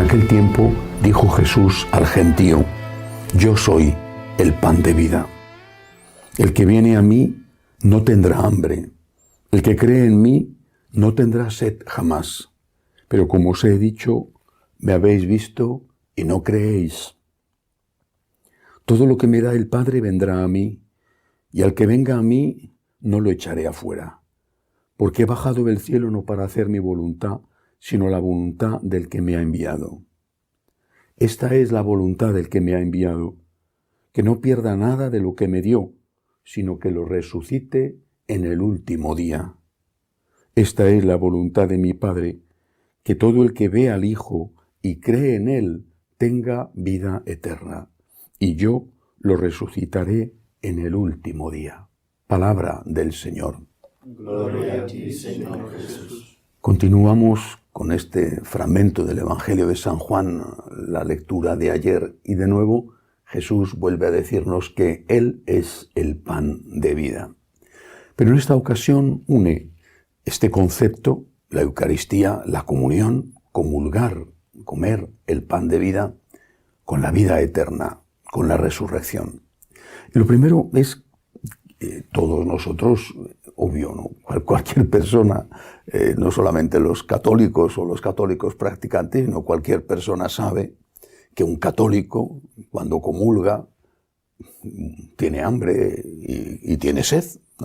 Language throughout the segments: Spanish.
aquel tiempo dijo Jesús al gentío: yo soy el pan de vida. El que viene a mí no tendrá hambre. El que cree en mí no tendrá sed jamás. Pero como os he dicho, me habéis visto y no creéis. Todo lo que me da el Padre vendrá a mí, y al que venga a mí no lo echaré afuera. Porque he bajado del cielo no para hacer mi voluntad, sino la voluntad del que me ha enviado. Esta es la voluntad del que me ha enviado, que no pierda nada de lo que me dio, sino que lo resucite en el último día. Esta es la voluntad de mi Padre, que todo el que ve al Hijo y cree en Él tenga vida eterna, y yo lo resucitaré en el último día. Palabra del Señor. Gloria a ti, Señor Jesús. Continuamos con este fragmento del Evangelio de San Juan, la lectura de ayer, y de nuevo Jesús vuelve a decirnos que Él es el pan de vida. Pero en esta ocasión une este concepto, la Eucaristía, la comunión, comulgar, comer el pan de vida, con la vida eterna, con la resurrección. Y lo primero es todos nosotros, obvio, ¿no? Cualquier persona, no solamente los católicos o los católicos practicantes, sino cualquier persona sabe que un católico, cuando comulga, tiene hambre y tiene sed.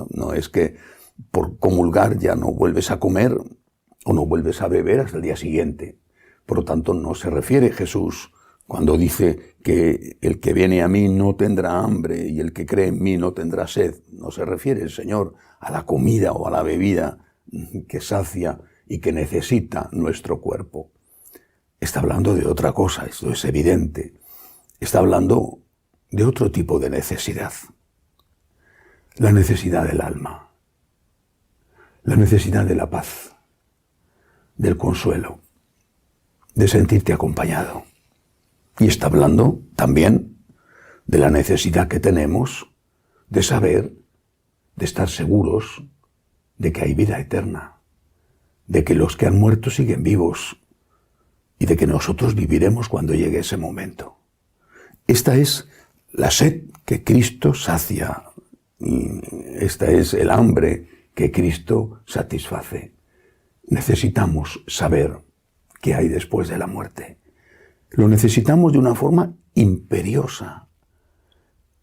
No es que por comulgar ya no vuelves a comer o no vuelves a beber hasta el día siguiente. Por lo tanto, no se refiere Jesús cuando dice que el que viene a mí no tendrá hambre y el que cree en mí no tendrá sed. No se refiere el Señor a la comida o a la bebida que sacia y que necesita nuestro cuerpo. Está hablando de otra cosa, esto es evidente. Está hablando de otro tipo de necesidad. La necesidad del alma. La necesidad de la paz, del consuelo, de sentirte acompañado. Y está hablando también de la necesidad que tenemos de saber, de estar seguros de que hay vida eterna, de que los que han muerto siguen vivos y de que nosotros viviremos cuando llegue ese momento. Esta es la sed que Cristo sacia, y esta es el hambre que Cristo satisface. Necesitamos saber qué hay después de la muerte. Lo necesitamos de una forma imperiosa.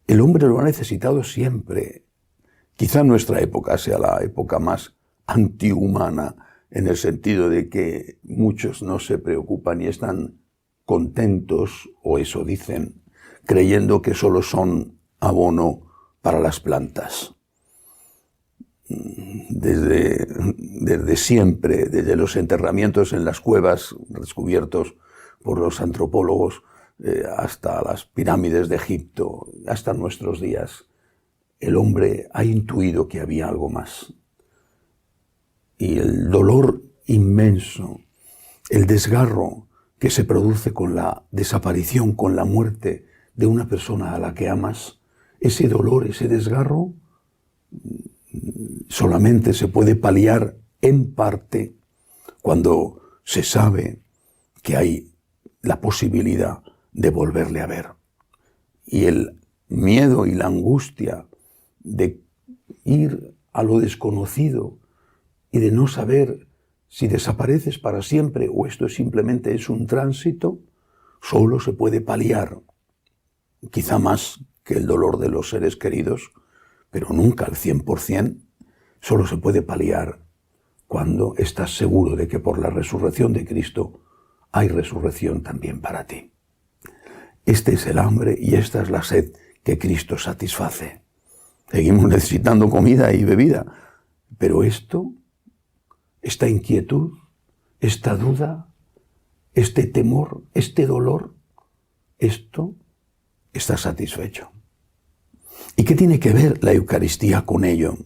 El hombre lo ha necesitado siempre. Quizá nuestra época sea la época más antihumana, en el sentido de que muchos no se preocupan y están contentos, o eso dicen, creyendo que solo son abono para las plantas. Desde siempre, desde los enterramientos en las cuevas descubiertos por los antropólogos, hasta las pirámides de Egipto, hasta nuestros días, el hombre ha intuido que había algo más. Y el dolor inmenso, el desgarro que se produce con la desaparición, con la muerte de una persona a la que amas, ese dolor, ese desgarro, solamente se puede paliar en parte cuando se sabe que hay la posibilidad de volverle a ver. Y el miedo y la angustia de ir a lo desconocido y de no saber si desapareces para siempre o esto simplemente es un tránsito, solo se puede paliar, quizá más que el dolor de los seres queridos, pero nunca al 100%, solo se puede paliar cuando estás seguro de que por la resurrección de Cristo hay resurrección también para ti. Este es el hambre y esta es la sed que Cristo satisface. Seguimos necesitando comida y bebida, pero esta inquietud, esta duda, este temor, este dolor, esto está satisfecho. ¿Y qué tiene que ver la Eucaristía con ello?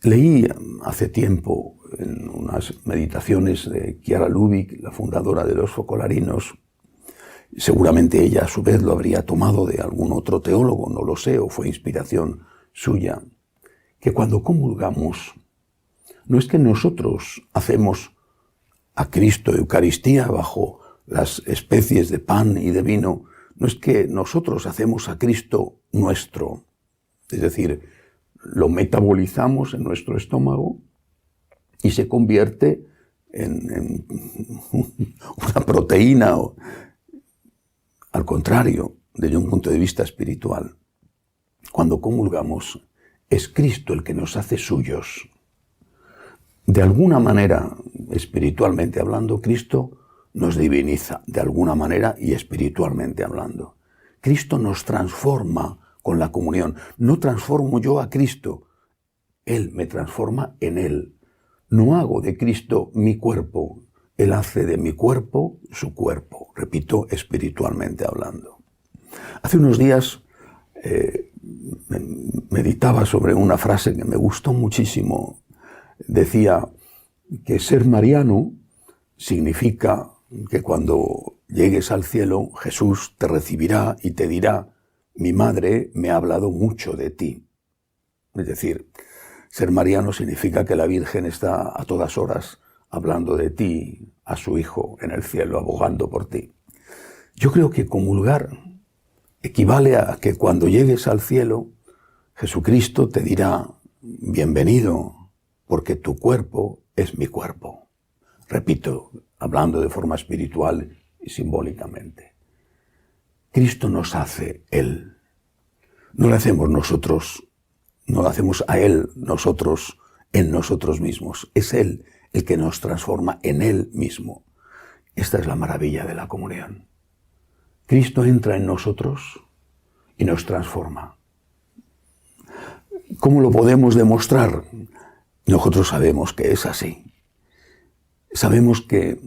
Leí hace tiempo en unas meditaciones de Chiara Lubich, la fundadora de los Focolarinos. Seguramente ella a su vez lo habría tomado de algún otro teólogo, no lo sé, o fue inspiración suya, que cuando comulgamos, no es que nosotros hacemos a Cristo Eucaristía bajo las especies de pan y de vino, no es que nosotros hacemos a Cristo nuestro, es decir, lo metabolizamos en nuestro estómago y se convierte en una proteína, al contrario, desde un punto de vista espiritual. Cuando comulgamos, es Cristo el que nos hace suyos. De alguna manera, espiritualmente hablando, Cristo nos diviniza, de alguna manera y espiritualmente hablando. Cristo nos transforma con la comunión. No transformo yo a Cristo, Él me transforma en Él. No hago de Cristo mi cuerpo, Él hace de mi cuerpo su cuerpo. Repito, espiritualmente hablando. Hace unos días meditaba sobre una frase que me gustó muchísimo. Decía que ser mariano significa que cuando llegues al cielo, Jesús te recibirá y te dirá: mi madre me ha hablado mucho de ti. Es decir, ser mariano significa que la Virgen está a todas horas hablando de ti a su Hijo en el cielo, abogando por ti. Yo creo que comulgar equivale a que cuando llegues al cielo, Jesucristo te dirá: bienvenido, porque tu cuerpo es mi cuerpo. Repito, hablando de forma espiritual y simbólicamente. Cristo nos hace Él. No le hacemos nosotros, no lo hacemos a Él nosotros en nosotros mismos. Es Él el que nos transforma en Él mismo. Esta es la maravilla de la comunión. Cristo entra en nosotros y nos transforma. ¿Cómo lo podemos demostrar? Nosotros sabemos que es así. Sabemos que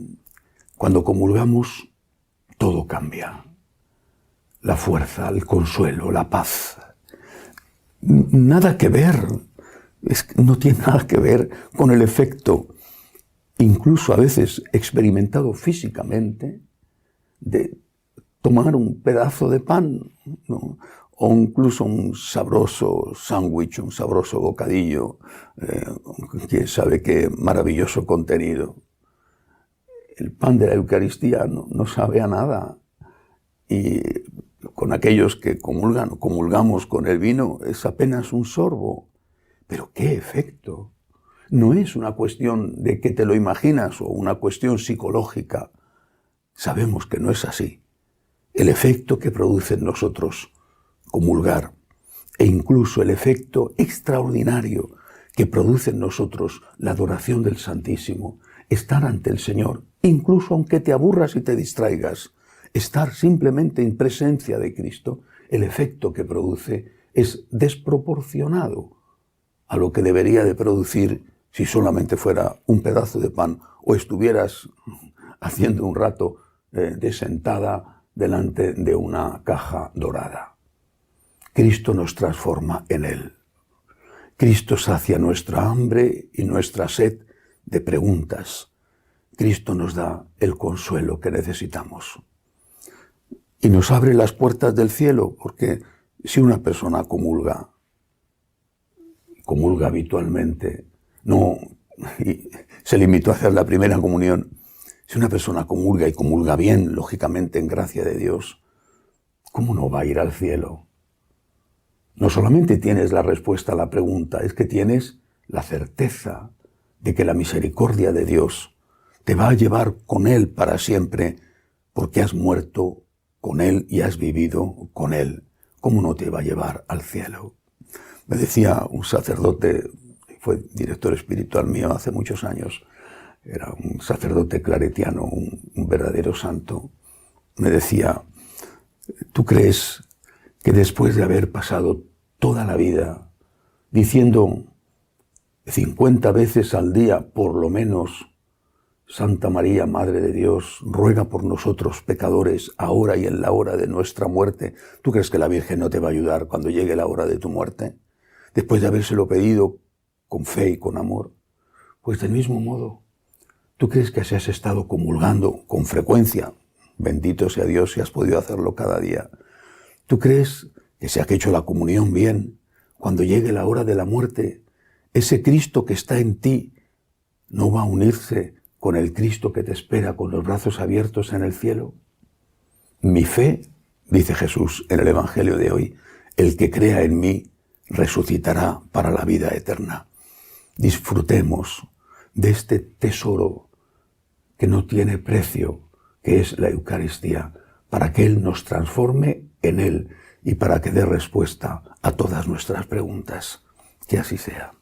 cuando comulgamos todo cambia. La fuerza, el consuelo, la paz. Nada que ver, no tiene nada que ver con el efecto, incluso a veces experimentado físicamente, de tomar un pedazo de pan, ¿no? O incluso un sabroso sándwich, un sabroso bocadillo, quién sabe qué maravilloso contenido. El pan de la Eucaristía no sabe a nada. Y con aquellos que comulgamos con el vino, es apenas un sorbo. Pero qué efecto. No es una cuestión de que te lo imaginas o una cuestión psicológica. Sabemos que no es así. El efecto que produce en nosotros comulgar, e incluso el efecto extraordinario que produce en nosotros la adoración del Santísimo, estar ante el Señor, incluso aunque te aburras y te distraigas, estar simplemente en presencia de Cristo, el efecto que produce es desproporcionado a lo que debería de producir si solamente fuera un pedazo de pan o estuvieras haciendo un rato de sentada delante de una caja dorada. Cristo nos transforma en Él. Cristo sacia nuestra hambre y nuestra sed de preguntas. Cristo nos da el consuelo que necesitamos. Y nos abre las puertas del cielo, porque si una persona comulga habitualmente, no se limitó a hacer la primera comunión, si una persona comulga y comulga bien, lógicamente en gracia de Dios, ¿cómo no va a ir al cielo? No solamente tienes la respuesta a la pregunta, es que tienes la certeza de que la misericordia de Dios te va a llevar con Él para siempre, porque has muerto con Él y has vivido con Él. ¿Cómo no te va a llevar al cielo? Me decía un sacerdote, fue director espiritual mío hace muchos años, era un sacerdote claretiano, un verdadero santo. Me decía: ¿tú crees que después de haber pasado toda la vida diciendo 50 veces al día, por lo menos, Santa María, Madre de Dios, ruega por nosotros pecadores, ahora y en la hora de nuestra muerte, ¿tú crees que la Virgen no te va a ayudar cuando llegue la hora de tu muerte? Después de habérselo pedido con fe y con amor. Pues del mismo modo, ¿tú crees que si has estado comulgando con frecuencia, bendito sea Dios si has podido hacerlo cada día, ¿tú crees que si has hecho la comunión bien, cuando llegue la hora de la muerte, ese Cristo que está en ti no va a unirse con el Cristo que te espera con los brazos abiertos en el cielo? Mi fe, dice Jesús en el Evangelio de hoy, el que crea en mí resucitará para la vida eterna. Disfrutemos de este tesoro que no tiene precio, que es la Eucaristía, para que Él nos transforme en Él y para que dé respuesta a todas nuestras preguntas. Que así sea.